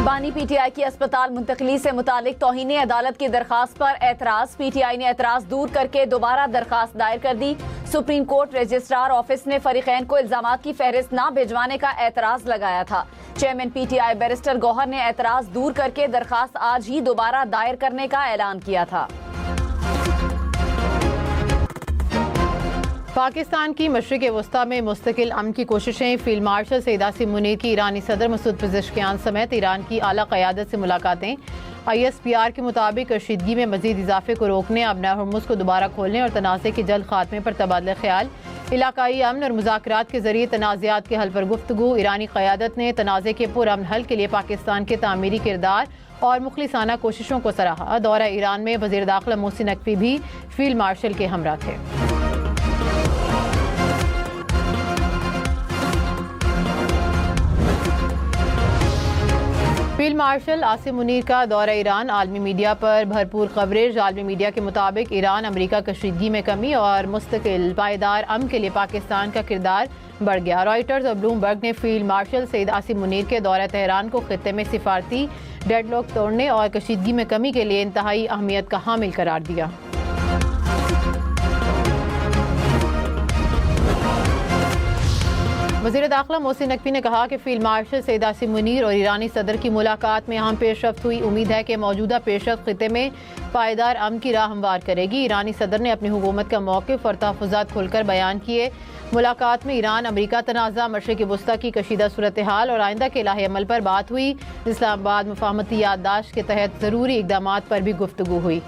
बानी पीटीआई की अस्पताल मुंतकली से मुतालिक तौहीन अदालत की दरखास्त पर एतराज। पीटीआई ने एतराज दूर करके दोबारा दरखास्त दायर कर दी। सुप्रीम कोर्ट रजिस्ट्रार ऑफिस ने फरीकैन को इल्जामात की फहरिस्त न भिजवाने का एतराज लगाया था। चेयरमैन पीटीआई बैरिस्टर गौहर ने एतराज दूर करके दरखास्त आज ही दोबारा दायर करने का ऐलान किया था। पाकिस्तान की मशरिक वस्ता में मुस्तकिल अमन की कोशिशें। फील्ड मार्शल सईद आसिम मुनीर की ईरानी सदर मसूद पेज़ेश्कियान समेत ईरान की आला क़यादत से मुलाकातें। ISPR के मुताबिक कशीदगी में मजीद इजाफे को रोकने, अबना हुर्मुज़ को दोबारा खोलने और तनाज़े के जल्द खात्मे पर तबादला ख्याल। इलाकाई अमन और मुज़ाकरात के जरिए तनाज़ात के हल पर गुफ्तगू। ईरानी क़यादत ने तनाज़े के पुरअमन हल के लिए पाकिस्तान के तामीरी किरदार और मुखलिसाना कोशिशों को सराहा। दौरा ईरान में वज़ीर दाखिला मोहसिन नकवी भी फील्ड मार्शल के हमरा थे। फील्ड मार्शल आसिम मुनीर का दौरा ईरान, आलमी मीडिया पर भरपूर कवरेज। आलमी मीडिया के मुताबिक ईरान अमरीका कशीदगी में कमी और मुस्तकिल पायदार अमन के लिए पाकिस्तान का किरदार बढ़ गया। रॉयटर्स और ब्लूमबर्ग ने फील्ड मार्शल सईद आसिम मुनीर के दौरा तेहरान को खित्ते में सिफारती डेडलॉक तोड़ने और कशीदगी में कमी के लिए इंतहाई अहमियत का हामिल करार दिया। वज़ीर दाखिला मोहसिन नकवी ने कहा कि फील्ड मार्शल सईद आसिम मुनीर और ईरानी सदर की मुलाकात में अहम पेशरफ्त हुई। उम्मीद है कि मौजूदा पेशरफ्त खित्ते में पायदार अमन की राह हमवार करेगी। ईरानी सदर ने अपनी हुकूमत का मौक़िफ़ और तहफ़्फ़ुज़ात खुलकर बयान किए। मुलाकात में ईरान अमरीका तनाज़ा, मशरिक़ वस्ता की कशीदा सूरत हाल और आइंदा के लाहे अमल पर बात हुई। इस्लामाबाद मुफ़ाहमती याददाश्त के तहत ज़रूरी इक़दामात पर भी गुफ्तगू हुई।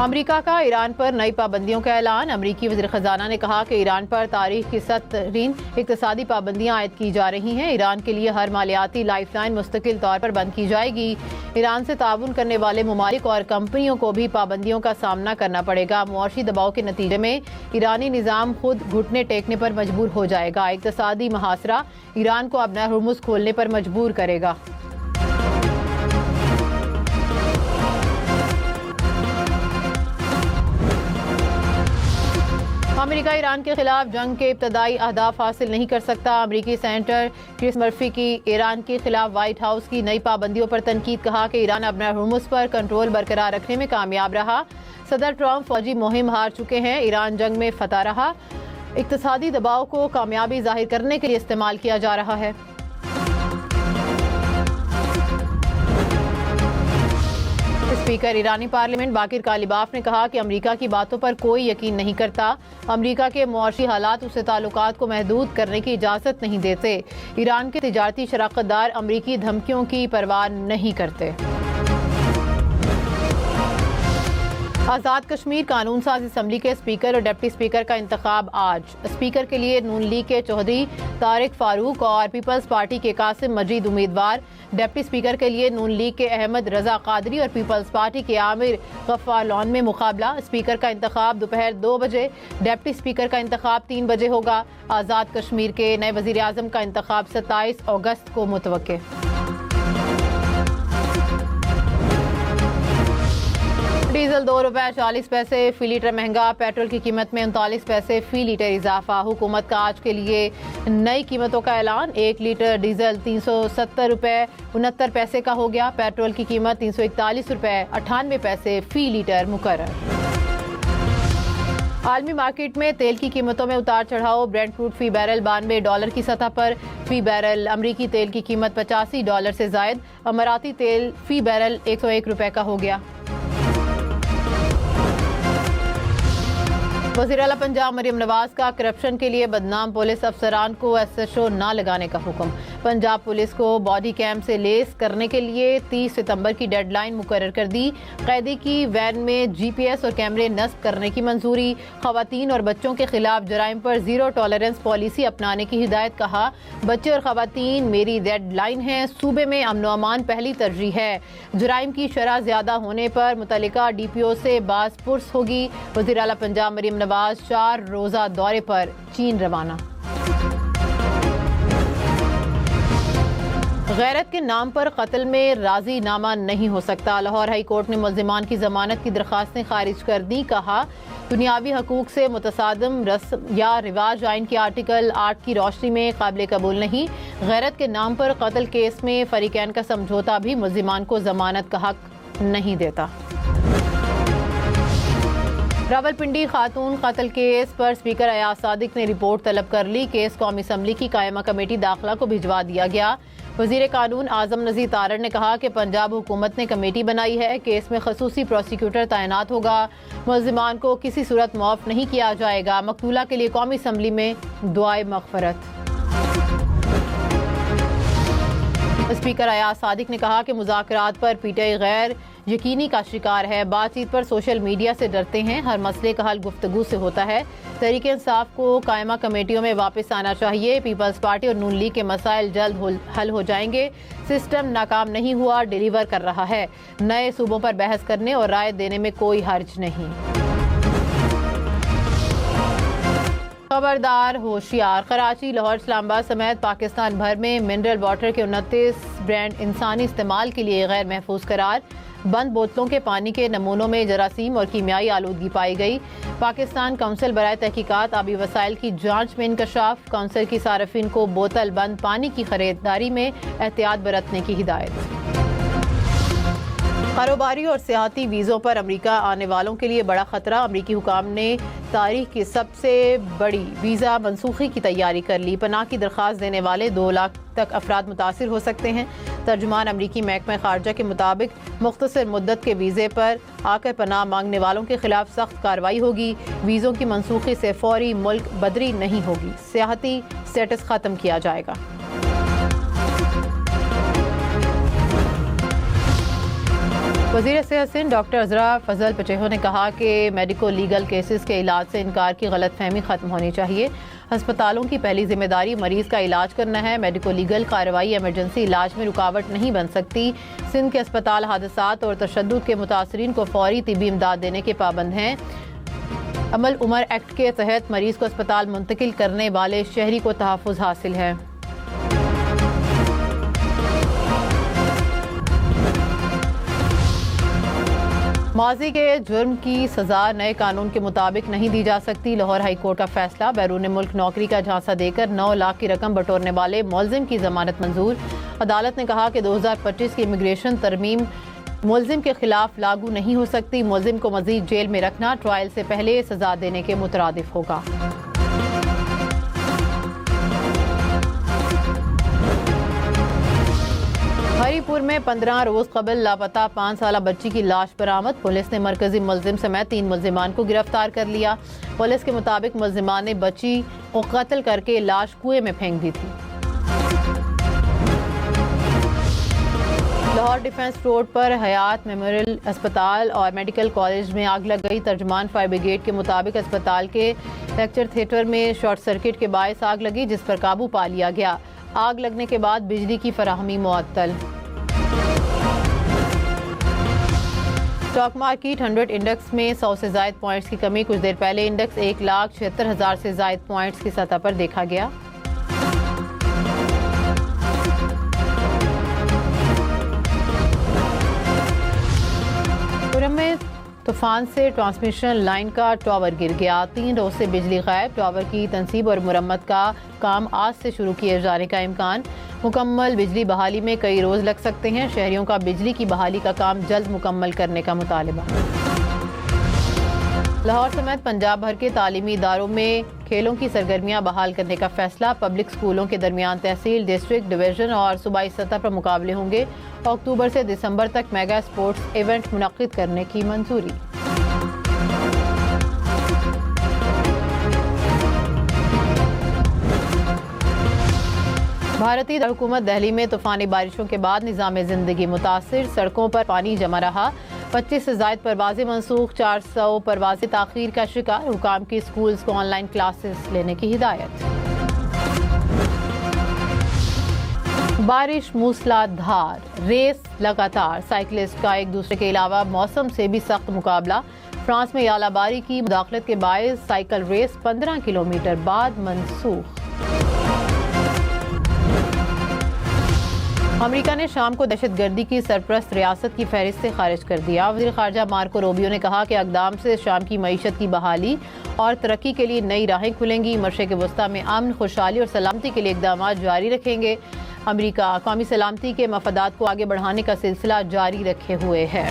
अमरीका का ईरान पर नई पाबंदियों का ऐलान। अमरीकी वज़ीर ख़जाना ने कहा कि ईरान पर तारीख की सख्त-तरीन इक़्तिसादी पाबंदियाँ आयद की जा रही हैं। ईरान के लिए हर मालियाती लाइफलाइन मुस्तकिल तौर पर बंद की जाएगी। ईरान से ताउन करने वाले ममालिक और कंपनियों को भी पाबंदियों का सामना करना पड़ेगा। मुआशी दबाव के नतीजे में ईरानी निज़ाम खुद घुटने टेकने पर मजबूर हो जाएगा। इक़्तिसादी मुहासरा ईरान को अपना हुर्मुज़ खोलने पर मजबूर करेगा। अमेरिका ईरान के खिलाफ जंग के इब्तदाई अहदाफ हासिल नहीं कर सकता। अमरीकी सेनेटर क्रिस मर्फी की ईरान के खिलाफ व्हाइट हाउस की नई पाबंदियों पर तनकीद। कहा कि ईरान अपना हुर्मुज़ पर कंट्रोल बरकरार रखने में कामयाब रहा। सदर ट्रंप फौजी मुहिम हार चुके हैं। ईरान जंग में फतह रहा। इक़्तिसादी दबाव को कामयाबी जाहिर करने के लिए इस्तेमाल किया जा रहा है। स्पीकर ईरानी पार्लियामेंट बाकिर कालिबाफ ने कहा कि अमरीका की बातों पर कोई यकीन नहीं करता। अमरीका के मुआशी हालात उससे ताल्लुकात को महदूद करने की इजाज़त नहीं देते। ईरान के तिजारती शराकतदार अमरीकी धमकियों की परवाह नहीं करते। आज़ाद कश्मीर कानून साज असम्बली के स्पीकर और डिप्टी स्पीकर का इंतखाब आज। स्पीकर के लिए नून लीग के चौधरी तारिक फारूक और पीपल्स पार्टी के कासिम मजीद उम्मीदवार। डिप्टी स्पीकर के लिए नून लीग के अहमद रजा कादरी और पीपल्स पार्टी के आमिर गफ्फार लॉन में मुकाबला। स्पीकर का इंतखाब दोपहर 2 बजे, डिप्टी स्पीकर का इंतखाब 3 बजे होगा। आज़ाद कश्मीर के नए वज़ीर आज़म का इंतखाब 27 अगस्त को मुतवक्के। डीजल ₹2.40 फी लीटर महंगा। पेट्रोल की कीमत में 39 पैसे फी लीटर इजाफा। हुकूमत का आज के लिए नई कीमतों का ऐलान। 1 लीटर डीजल ₹370.69 का हो गया। पेट्रोल की कीमत ₹341.98 फी लीटर मुकर्रर। आलमी मार्केट में तेल की कीमतों में उतार चढ़ाव। ब्रेंट क्रूड फी बैरल $92 की सतह पर फी बैरल। अमरीकी तेल की कीमत $85 से जायद। अमाराती तेल फी बैरल ₹101 का हो गया। वज़ीर आला पंजाब मरियम नवाज का करप्शन के लिए बदनाम पुलिस अफसरान को SHO न लगाने का हुक्म। पंजाब पुलिस को बॉडी कैम से लेस करने के लिए 30 सितंबर की डेडलाइन मुकर्रर कर दी। कैदी की वैन में GPS और कैमरे नस्ब करने की मंजूरी। खवातीन और बच्चों के खिलाफ जराइम पर ज़ीरो टॉलरेंस पॉलिसी अपनाने की हिदायत। कहा, बच्चे और खवातीन मेरी डेडलाइन है। सूबे में अमन व अमान पहली तरजीह है। जराइम की शरह ज्यादा होने पर मुतल्लिका DPO से बाज़ पुरस होगी। वज़ीर आला पंजाब मरियम नवाज 4 रोज़ा दौरे पर चीन रवाना। गैरत के नाम पर कत्ल में राजीनामा नहीं हो सकता। लाहौर हाई कोर्ट ने मुल्जिमान की जमानत की दरख्वास्तें खारिज कर दी। कहा, दुनियावी हकूक से मुतसादम रस्म या रिवाज आइन के आर्टिकल 8 की रोशनी में काबिल कबूल नहीं। गैरत के नाम पर कत्ल केस में फरीकैन का समझौता भी मुल्जिमान को जमानत का हक नहीं देता। रावलपिंडी खातून कत्ल केस पर स्पीकर अयाज सादिक ने रिपोर्ट तलब कर ली। केस कौमी असम्बली की कायमा कमेटी दाखिला को भिजवा दिया गया। वजीर कानून आजम नज़ीर तारड़ ने कहा कि पंजाब हुकूमत ने कमेटी बनाई है। केस में खसूसी प्रोसिक्यूटर तैनात होगा। मुल्जिमान को किसी सूरत माफ नहीं किया जाएगा। मकतूला के लिए कौमी असम्बली में दुआए मगफरत। स्पीकर अयाज सादिक ने कहा कि मुज़ाकरात पर पीटीआई गैर यकीनी का शिकार है। बातचीत पर सोशल मीडिया से डरते हैं। हर मसले का हल गुफ्तगू से होता है। तहरीक इंसाफ को कायमा कमेटियों में वापस आना चाहिए। पीपल्स पार्टी और नून लीग के मसाइल जल्द हल हो जाएंगे। सिस्टम नाकाम नहीं हुआ, डिलीवर कर रहा है। नए सूबों पर बहस करने और राय देने में कोई हर्ज नहीं। खबरदार, होशियार। कराची, लाहौर, इस्लामाबाद समेत पाकिस्तान भर में मिनरल वाटर के 29 ब्रांड इंसानी इस्तेमाल के लिए गैर महफूज करार। बंद बोतलों के पानी के नमूनों में जरासीम और कीमियाई आलूदगी पाई गई। पाकिस्तान काउंसिल बराए तहकीकात आबी वसाइल की जांच में इंकशाफ। काउंसिल की सार्फिन को बोतल बंद पानी की खरीदारी में एहतियात बरतने की हिदायत। कारोबारी और सियाहती वीज़ों पर अमेरिका आने वालों के लिए बड़ा खतरा। अमेरिकी हुकाम ने तारीख की सबसे बड़ी वीज़ा मनसूखी की तैयारी कर ली। पनाह की दरख्वास्त देने वाले 2 लाख तक अफराद मुतासिर हो सकते हैं। तर्जुमान अमरीकी महकमा खारजा के मुताबिक मुख्तसर मुद्दत के वीज़े पर आकर पनाह मांगने वालों के खिलाफ सख्त कार्रवाई होगी। वीज़ों की मनसूखी से फौरी मुल्क बदरी नहीं होगी। सियाहती स्टेटस ख़त्म किया जाएगा। वज़ीर सेहत सिंध डॉक्टर अजरा फजल पचेहो ने कहा कि मेडिको लीगल केसेस के इलाज से इनकार की गलतफहमी ख़त्म होनी चाहिए। अस्पतालों की पहली जिम्मेदारी मरीज़ का इलाज करना है। मेडिको लीगल कार्रवाई इमरजेंसी इलाज में रुकावट नहीं बन सकती। सिंध के अस्पताल हादसात और तशद्दुद के मुतासरीन को फौरी तिबी इमदाद देने के पाबंद हैं। अमल उमर एक्ट के तहत मरीज़ को अस्पताल मुंतकिल करने वाले शहरी को तहफ़्फ़ुज़ हासिल है। माजी के जुर्म की सजा नए कानून के मुताबिक नहीं दी जा सकती। लाहौर हाई कोर्ट का फैसला। बैरून मुल्क नौकरी का झांसा देकर 9 लाख की रकम बटोरने वाले मुल्जिम की जमानत मंजूर। अदालत ने कहा कि 2025 की इमिग्रेशन तरमीम मुल्जिम के खिलाफ लागू नहीं हो सकती। मुल्जिम को मजीद जेल में रखना ट्रायल से पहले सजा देने के मुतरादिफ होगा। हरीपुर में 15 रोज कबल लापता 5 साला बच्ची की लाश बरामद। पुलिस ने मरकजी मुल्जिम समेत 3 मुल्जिमान को गिरफ्तार कर लिया। पुलिस के मुताबिक मुल्जिमान ने बच्ची को कत्ल करके लाश कुएं में फेंक दी थी। लाहौर डिफेंस रोड पर हयात मेमोरियल अस्पताल और मेडिकल कॉलेज में आग लग गई। तर्जुमान फायर ब्रिगेड के मुताबिक अस्पताल के लेक्चर थिएटर में शॉर्ट सर्किट के बायस आग लगी, जिस पर काबू पा लिया गया। आग लगने के बाद बिजली की फराहमी मुअत्तल। स्टॉक मार्केट 100 इंडेक्स में 100 से जायद पॉइंट्स की कमी। कुछ देर पहले इंडेक्स 1,76,000 से जायद पॉइंट्स की सतह पर देखा गया। पुरम में तूफान से ट्रांसमिशन लाइन का टावर गिर गया। 3 रोज से बिजली गायब। टावर की तनसीब और मुरम्मत का काम आज से शुरू किए जाने का इम्कान। मुकम्मल बिजली बहाली में कई रोज लग सकते हैं। शहरियों का बिजली की बहाली का काम जल्द मुकम्मल करने का मुतालबा। लाहौर समेत पंजाब भर के तालीमी इदारों में खेलों की सरगर्मियां बहाल करने का फैसला। पब्लिक स्कूलों के दरमियान तहसील, डिस्ट्रिक्ट, डिवीजन और सूबाई सतह पर मुकाबले होंगे। अक्टूबर से दिसंबर तक मेगा स्पोर्ट्स इवेंट मुनक्किद करने की मंजूरी। भारतीय हुकूमत दिल्ली में तूफानी बारिशों के बाद निज़ाम ज़िंदगी मुतासिर। सड़कों पर पानी जमा रहा। 25 से ज़ायद परवाजें मनसूख। 400 परवाजें ताख़ीर का शिकार। हुकाम की स्कूल्स को ऑनलाइन क्लासेस लेने की हिदायत। बारिश मूसलाधार, रेस लगातार। साइकिलिस्ट का एक दूसरे के अलावा मौसम से भी सख्त मुकाबला। फ्रांस में यालाबारी की मुदाखलत के बायस साइकिल रेस 15 किलोमीटर बाद मनसूख। अमेरिका ने शाम को दहशतगर्दी की सरपरस्त रियासत की फहरिस्त से खारिज कर दिया। वज़ीर ख़ारजा मार्को रूबियो ने कहा कि इक़दाम से शाम की मईशत की बहाली और तरक्की के लिए नई राहें खुलेंगी। मशरिक़ वस्ता में अमन, खुशहाली और सलामती के लिए इक़दाम जारी रखेंगे। अमेरिका कौमी सलामती के मफादात को आगे बढ़ाने का सिलसिला जारी रखे हुए है।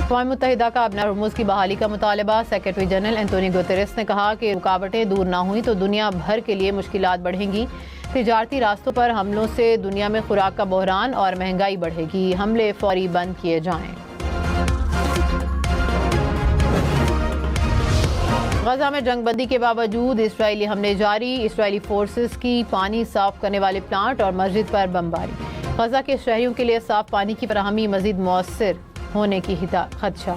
अक़वाम मुत्तहिदा का अपना रुमूज़ की बहाली का मुतालबा। सेक्रेटरी जनरल एंटोनियो गुतेरेस ने कहा कि रुकावटें दूर ना हुई तो दुनिया भर के लिए मुश्किलात बढ़ेंगी। तिजारती रास्तों पर हमलों से दुनिया में खुराक का बहरान और महंगाई बढ़ेगी। हमले फौरी बंद किए जाएं। गजा में जंगबंदी के बावजूद इसराइली हमले जारी। इसराइली फोर्सेस की पानी साफ करने वाले प्लांट और मस्जिद पर बमबारी। गजा के शहरियों के लिए साफ पानी की फराहमी मजीद मौसर होने की खदशा।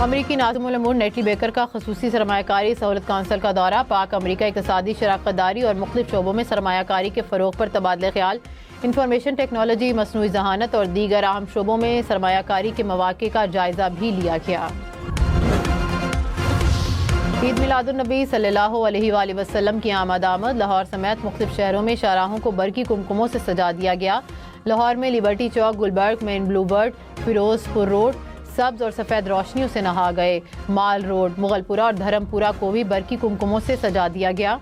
अमरीकी नाज़िमुल उमूर नेटली बेकर का खसूसी सरमायाकारी सहूलत काउंसिल का दौरा। पाक अमरीका इक़्तिसादी शराकतदारी और मुख्तलिफ शोबों में सरमायाकारी के फ़रोग़ पर तबादला ख्याल। इंफॉर्मेशन टेक्नोलॉजी, मसनूई ज़हानत और दीगर अहम शोबों में सरमायाकारी के मौक़े का जायज़ा भी लिया गया। ईद मिलादुन्नबी सल्लल्लाहु अलैहि वसल्लम की आमद लाहौर समेत मुख्तलिफ शहरों में शाहराहों को बरकी कुमकुमों से सजा दिया गया। लाहौर में Liberty Chowk, Gulberg, Main Boulevard, Ferozepur Road सब्ज और सफ़ेद रोशनियों से नहा गए। माल रोड, मुगलपुरा और धर्मपुरा को भी बरकी कुमकुमों से सजा दिया गया।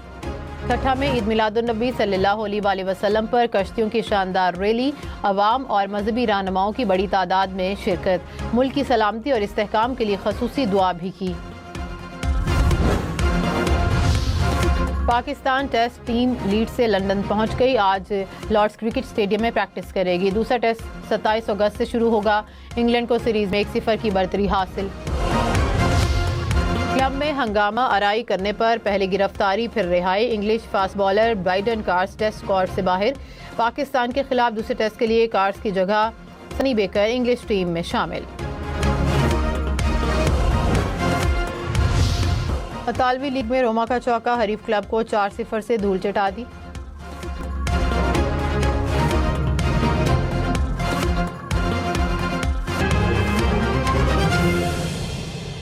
ठट्ठा में ईद मिलादुन्नबी सल्लल्लाहु अलैहि वसल्लम पर कश्तियों की शानदार रैली, अवाम और मजहबी रहनुमाओं की बड़ी तादाद में शिरकत। मुल्क की सलामती और इस्तेहकाम के लिए खसूसी दुआ भी की। पाकिस्तान टेस्ट टीम लीड से लंदन पहुंच गई। आज लॉर्ड्स क्रिकेट स्टेडियम में प्रैक्टिस करेगी। दूसरा टेस्ट 27 अगस्त से शुरू होगा। इंग्लैंड को सीरीज में 1-0 की बढ़तरी हासिल। क्लब में हंगामा आराई करने पर पहले गिरफ्तारी फिर रिहाई। English fast bowler Brydon Carse test squad से बाहर। पाकिस्तान के खिलाफ दूसरे टेस्ट के लिए कार्स की जगह सनी बेकर इंग्लिश टीम में शामिल। इतालवी लीग में रोमा का चौका हरीफ क्लब को 4-0 से धूल चटा दी।